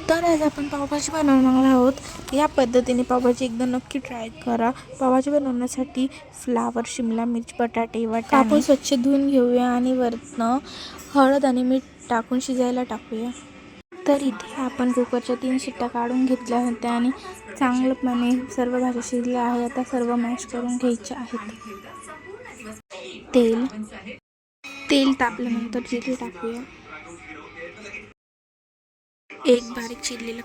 तर आज आपण पावभाजी बनवणार आहोत. या पद्धतीने पावभाजी एकदा नक्की ट्राय करा. पावभाजी बनवण्यासाठी फ्लावर, शिमला मिर्च, बटाटे, वाटाणे कापून स्वच्छ धुवून घेऊया आणि वरनं हळद आणि मीठ टाकून शिजायला टाकूया. तर इथे आपण कुकरच्या 3 शिट्ट्या काढून घेतल्या होत्या आणि चांगलंपणे सर्व भाज्या शिजल्या आहे. आता सर्व मॅश करून घ्यायच्या आहेत. तेल तापल्यानंतर जिरे टाकूया. एक बारीक चिरलेला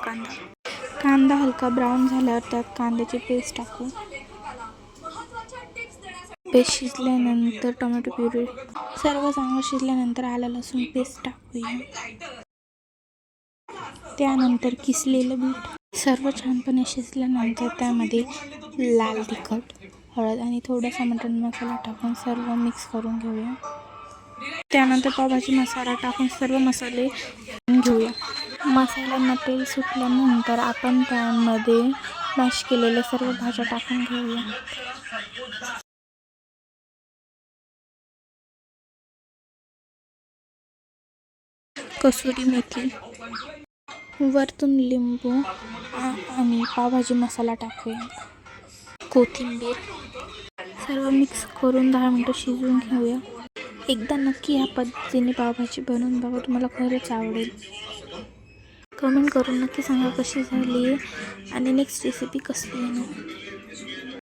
कांदा हलका ब्राऊन झाल्यावर त्यात कांद्याची पेस्ट टाकू. पेस्ट शिजल्यानंतर टोमॅटो प्युरी, सर्व चांगलं शिजल्यानंतर आलं लसूण पेस्ट टाकूया. त्यानंतर किसलेलं बीट. सर्व छानपणे शिजल्यानंतर त्यामध्ये लाल तिखट, हळद आणि थोडासा मटण मसाला टाकून सर्व मिक्स करून घेऊया. त्यानंतर पावभाजी मसाला टाकून सर्व मसाले घेऊया. मसाल्यांना तेल सुटल्यानंतर आपण त्यामध्ये मॅश केलेल्या सर्व भाज्या टाकून घेऊया. कसुरी मेथी, वरतून लिंबू आणि पावभाजी मसाला टाकूया. कोथिंबीर, सर्व मिक्स करून 10 मिनिटं शिजवून घेऊया. एकदा नक्की ह्या पद्धतीने पावभाजी बनवून बघा, तुम्हाला खरंच आवडेल. कमेंट करून नक्की सांगा कशी झाली आणि नेक्स्ट रेसिपी कसली येणार.